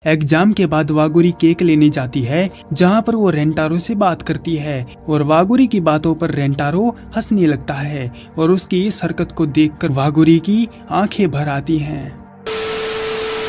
Exam के बाद वागुरी cake लेने जाती है, जहाँ पर वो रेंटारो से बात करती है और वागुरी की बातों पर रेंटारो हंसने लगता है और उसकी इस हरकत को देखकर वागुरी की आंखें भर आती हैं।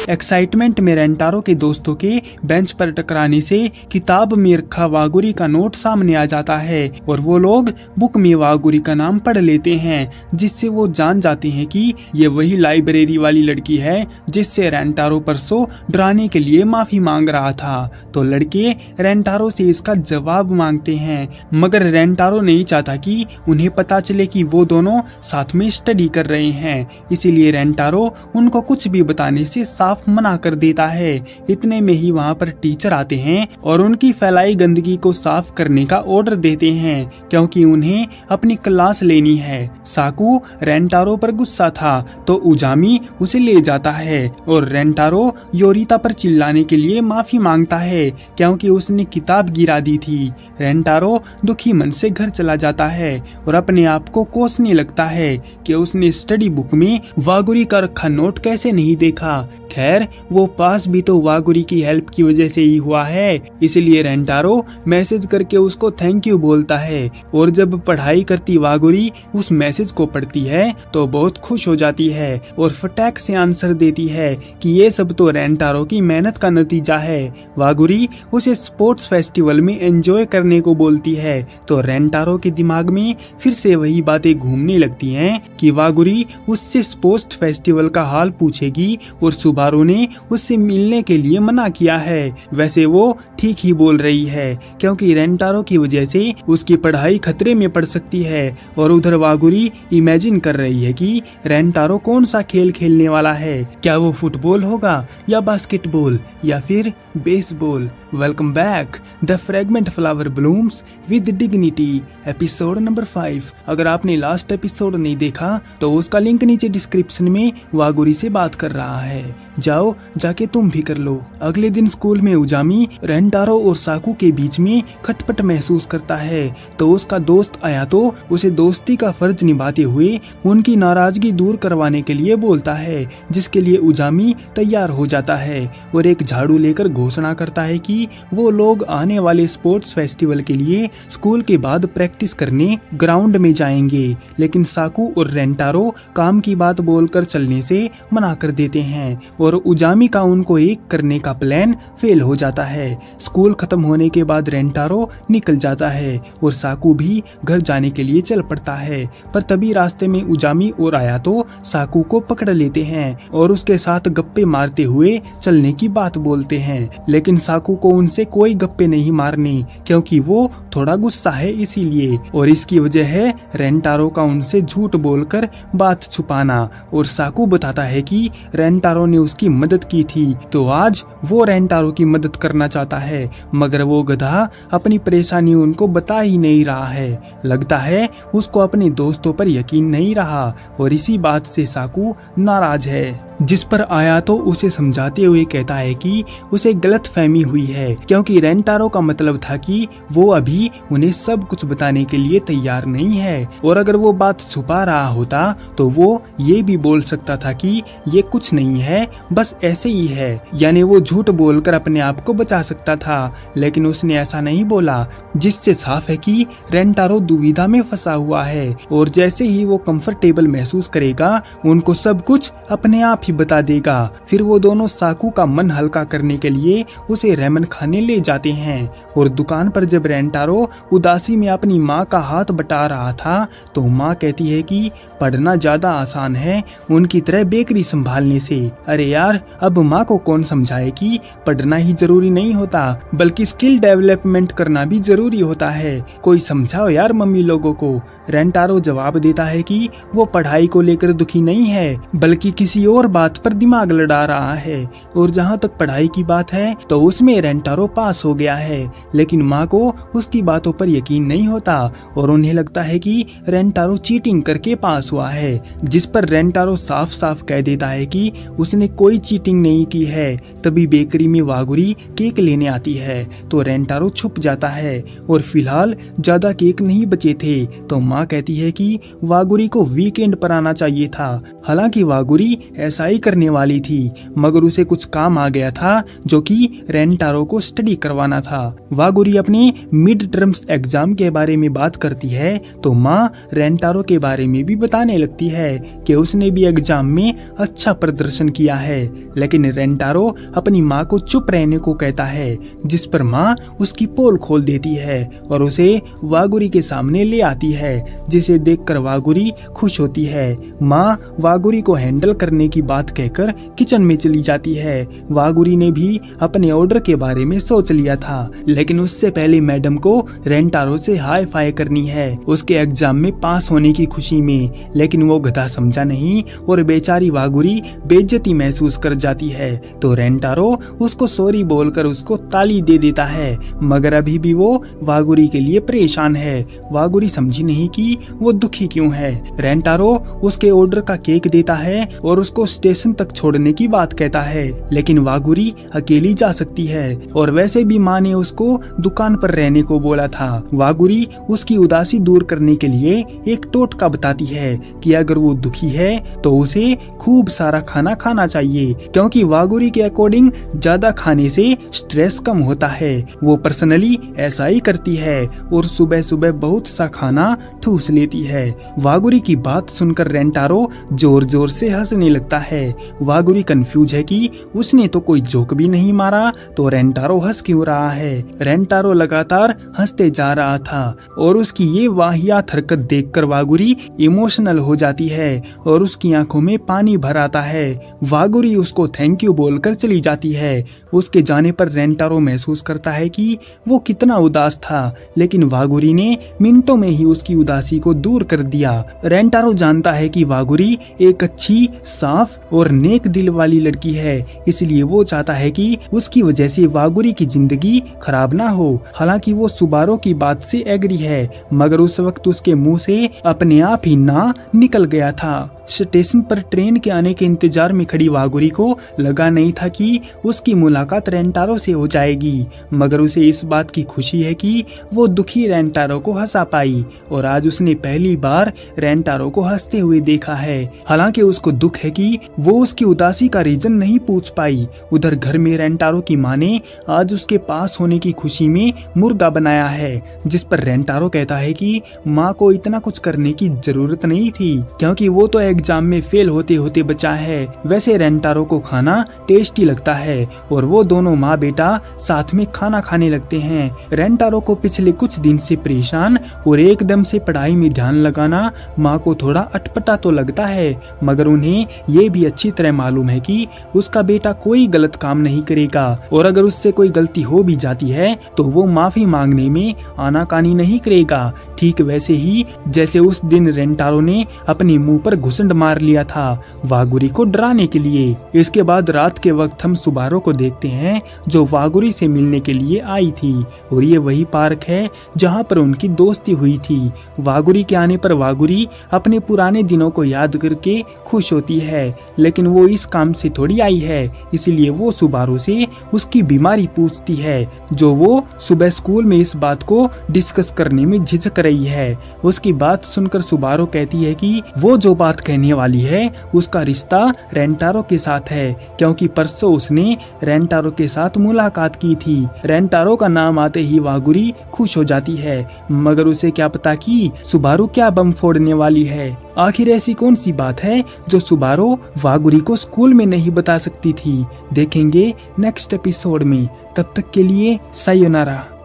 एक्साइटमेंट में रेंटारो के दोस्तों के बेंच पर टकराने से किताब में रखा वागुरी का नोट सामने आ जाता है और वो लोग बुक में वागुरी का नाम पढ़ लेते हैं, जिससे वो जान जाते हैं कि ये वही लाइब्रेरी वाली लड़की है जिससे रेंटारो परसों डराने के लिए माफी मांग रहा था। तो लड़के रेंटारो से इसका जवाब मांगते हैं, मगर रेंटारो नहीं चाहता कि उन्हें पता चले कि वो दोनों साथ में स्टडी कर रहे हैं, इसीलिए रेंटारो उनको कुछ भी बताने से साफ मना कर देता है। इतने में ही वहाँ पर टीचर आते हैं और उनकी फैलाई गंदगी को साफ करने का ऑर्डर देते हैं, क्योंकि उन्हें अपनी क्लास लेनी है। साकू रेंटारो पर गुस्सा था तो उजामी उसे ले जाता है और रेंटारो योरिता पर चिल्लाने के लिए माफी मांगता है क्योंकि उसने किताब गिरा दी थी। रेंटारो दुखी मन से घर चला जाता है और अपने आप को कोसने लगता है कि उसने स्टडी बुक में वागुरी का रखा नोट कैसे नहीं देखा। खैर वो पास भी तो वागुरी की हेल्प की वजह से ही हुआ है, इसलिए रेंटारो मैसेज करके उसको थैंक यू बोलता है और जब पढ़ाई करती वागुरी उस मैसेज को पढ़ती है तो बहुत खुश हो जाती है और फटाक से आंसर देती है कि ये सब तो रेंटारो की मेहनत का नतीजा है। वागुरी उसे स्पोर्ट्स फेस्टिवल में एंजॉय करने को बोलती है तो रेंटारो के दिमाग में फिर से वही बातें घूमने लगती हैं कि वागुरी उससे स्पोर्ट्स फेस्टिवल का हाल पूछेगी और सुबारू ने उससे मिलने के लिए मना किया है। वैसे वो ठीक ही बोल रही है क्योंकि रेंटारो की वजह से उसकी पढ़ाई खतरे में पड़ सकती है और उधर वागुरी इमेजिन कर रही है कि रेंटारो कौन सा खेल खेलने वाला है, क्या वो फुटबॉल होगा या बास्केटबॉल या फिर baseball. Welcome back the fragment flower blooms with dignity episode number 5। अगर आपने लास्ट एपिसोड नहीं देखा तो उसका लिंक नीचे डिस्क्रिप्शन में वागुरी से बात कर रहा है, जाओ जाके तुम भी कर लो। अगले दिन स्कूल में उजामी रेंटारो और साकू के बीच में खटपट महसूस करता है तो उसका दोस्त आया तो उसे दोस्ती का फर्ज निभाते हुए उनकी नाराजगी दूर करवाने के लिए बोलता है, जिसके लिए उजामी तैयार हो जाता है और एक झाड़ू लेकर घोषणा करता है कि वो लोग आने वाले स्पोर्ट्स फेस्टिवल के लिए स्कूल के बाद प्रैक्टिस करने ग्राउंड में जाएंगे। लेकिन साकू और रेंटारो काम की बात बोलकर चलने से मना कर देते हैं और उजामी का उनको एक करने का प्लान फेल हो जाता है। स्कूल खत्म होने के बाद रेंटारो निकल जाता है और साकू भी घर जाने के लिए चल पड़ता है, पर तभी रास्ते में उजामी और आया तो साकू को पकड़ लेते हैं और उसके साथ गप्पे मारते हुए चलने की बात बोलते हैं। लेकिन साकू को उनसे कोई गप्पे नहीं मारने क्योंकि वो थोड़ा गुस्सा है इसीलिए, और इसकी वजह है रेंटारो का उनसे झूठ बोलकर बात छुपाना। और साकू बताता है कि रेंटारो ने उसकी मदद की थी तो आज वो रेंटारो की मदद करना चाहता है, मगर वो गधा अपनी परेशानी उनको बता ही नहीं रहा है। लगता है उसको अपने दोस्तों पर यकीन नहीं रहा और इसी बात से साकू नाराज है, जिस पर आया तो उसे समझाते हुए कहता है कि उसे गलतफहमी हुई है क्योंकि रेंटारो का मतलब था कि वो अभी उन्हें सब कुछ बताने के लिए तैयार नहीं है, और अगर वो बात छुपा रहा होता तो वो ये भी बोल सकता था कि ये कुछ नहीं है, बस ऐसे ही है, यानी वो झूठ बोलकर अपने आप को बचा सकता था। लेकिन उसने ऐसा नहीं बोला, जिससे साफ है कि रेंटारो दुविधा में फंसा हुआ है और जैसे ही वो कंफर्टेबल महसूस करेगा उनको सब कुछ अपने आप ही बता देगा। फिर वो दोनों साकू का मन हल्का करने के लिए उसे रेमन खाने ले जाते हैं और दुकान पर जब रेंटारो उदासी में अपनी माँ का हाथ बटा रहा था तो माँ कहती है कि पढ़ना ज्यादा आसान है उनकी तरह बेकरी संभालने से। अरे यार, अब माँ को कौन समझाए कि पढ़ना ही जरूरी नहीं होता बल्कि स्किल डेवलपमेंट करना भी जरूरी होता है, कोई समझाओ यार मम्मी लोगों को। रेंटारो जवाब देता है कि वो पढ़ाई को लेकर दुखी नहीं है बल्कि किसी और बात पर दिमाग लड़ा रहा है, और जहाँ तक पढ़ाई की बात है तो उसमें रेंटारो पास हो गया है, लेकिन माँ को उसकी उसकी बातों पर यकीन नहीं होता और उन्हें लगता है कि रेंटारो चीटिंग करके पास हुआ है, जिस पर रेंटारो साफ साफ कह देता है कि उसने कोई चीटिंग नहीं की है। तभी बेकरी में वागुरी केक लेने आती है तो रेंटारो छुप जाता है और फिलहाल ज्यादा केक नहीं बचे थे तो माँ कहती है कि वागुरी को वीकेंड पर आना चाहिए था। हालांकि वागुरी ऐसा ही करने वाली थी मगर उसे कुछ काम आ गया था जो कि रेंटारो को स्टडी करवाना था। वागुरी अपने मिड टर्म्स एग्जाम के बारे में बात करती है तो माँ रेंटारो के बारे में भी बताने लगती है कि उसने भी एग्जाम में अच्छा प्रदर्शन किया है, लेकिन रेंटारो अपनी माँ को चुप रहने को कहता है, जिस पर माँ उसकी पोल खोल देती है और उसे वागुरी के सामने ले आती है, जिसे देखकर वागुरी खुश होती है। माँ वागुरी को हैंडल करने की बात कहकर किचन में चली जाती है। वागुरी ने भी अपने ऑर्डर के बारे में सोच लिया था, लेकिन उससे पहले मैडम को रेंटारो से हाई फाई करनी है उसके एग्जाम में पास होने की खुशी में, लेकिन वो गधा समझा नहीं और बेचारी वागुरी बेइज्जती महसूस कर जाती है तो रेंटारो उसको सॉरी बोलकर उसको ताली दे देता है, मगर अभी भी वो वागुरी के लिए परेशान है। वागुरी समझी नहीं कि वो दुखी क्यों है। रेंटारो उसके ऑर्डर का केक देता है और उसको स्टेशन तक छोड़ने की बात कहता है, लेकिन वागुरी अकेली जा सकती है और वैसे भी माँ ने उसको दुकान पर रहने को बोला था। वागुरी उसकी उदासी दूर करने के लिए एक टोटका बताती है कि अगर वो दुखी है तो उसे खूब सारा खाना खाना चाहिए, क्योंकि वागुरी के अकॉर्डिंग ज्यादा खाने से स्ट्रेस कम होता है। वो पर्सनली ऐसा ही करती है और सुबह सुबह बहुत सा खाना ठूस लेती है। वागुरी की बात सुनकर रेंटारो जोर जोर से हंसने लगता है। वागुरी कंफ्यूज है कि उसने तो कोई जोक भी नहीं मारा तो रेंटारो हंस क्यों रहा है। रेंटारो लगातार हंसते जा रहा था और उसकी ये वाहियात हरकत देखकर वागुरी इमोशनल हो जाती है और उसकी आंखों में पानी भर आता है। वागुरी उसको थैंक यू बोलकर चली जाती है। उसके जाने पर रेंटारो महसूस करता है कि वो कितना उदास था, लेकिन वागुरी ने मिनटों में ही उसकी उदासी को दूर कर दिया। रेंटारो जानता है कि वागुरी एक अच्छी, साफ और नेक दिल वाली लड़की है, इसलिए वो चाहता है कि उसकी वजह से वागुरी की जिंदगी खराब ना हो। हालांकि वो सुबारो की बात से एग्री है, मगर उस वक्त उसके मुंह से अपने आप ही ना निकल गया था। स्टेशन पर ट्रेन के आने के इंतजार में खड़ी वागुरी को लगा नहीं था कि उसकी मुलाकात रेंटारो से हो जाएगी, मगर उसे इस बात की खुशी है कि वो दुखी रेंटारो को हंसा पाई और आज उसने पहली बार रेंटारो को हंसते हुए देखा है। हालांकि उसको दुख है कि वो उसकी उदासी का रीजन नहीं पूछ पाई। उधर घर में रेंटारो की माँ ने आज उसके पास होने की खुशी में मुर्गा बनाया है, जिस पर रेंटारो कहता है कि माँ को इतना कुछ करने की जरूरत नहीं थी, क्योंकि वो तो एग्जाम में फेल होते होते बचा है। वैसे रेंटारो को खाना टेस्टी लगता है और वो दोनों माँ बेटा साथ में खाना खाने लगते हैं। रेंटारो को पिछले कुछ दिन से परेशान और एकदम से पढ़ाई में ध्यान लगाना माँ को थोड़ा अटपटा तो लगता है, मगर उन्हें ये भी अच्छी तरह मालूम है कि उसका बेटा कोई गलत काम नहीं करेगा और अगर उससे कोई गलती हो भी जाती है तो वो माफी मांगने में आनाकानी नहीं करेगा। ठीक वैसे ही जैसे उस दिन रेंटारो ने अपने मुंह पर घुसंड मार लिया था वागुरी को डराने के लिए। इसके बाद रात के वक्त हम सुबारो को देखते हैं जो वागुरी से मिलने के लिए आई थी और ये वही पार्क है जहाँ पर उनकी दोस्ती हुई थी। वागुरी के आने पर वागुरी अपने पुराने दिनों को याद करके खुश होती है, लेकिन वो इस काम से थोड़ी आई है, इसलिए वो सुबारो से उसकी बीमारी पूछती है, जो वो सुबह स्कूल में इस बात को डिस्कस करने में झिझक रही है। उसकी बात सुनकर सुबारो कहती है कि वो जो बात कहने वाली है उसका रिश्ता रेंटारो के साथ है, क्योंकि परसों उसने रेंटारो के साथ मुलाकात की थी। रेंटारो का नाम आते ही वागुरी खुश हो जाती है, मगर उसे क्या पता कि सुबारो क्या बम फोड़ने वाली है। आखिर ऐसी कौन सी बात है जो सुबारो वागुरी को स्कूल में नहीं बता सकती थी। देखेंगे नेक्स्ट एपिसोड में। तब तक के लिए सायोनारा।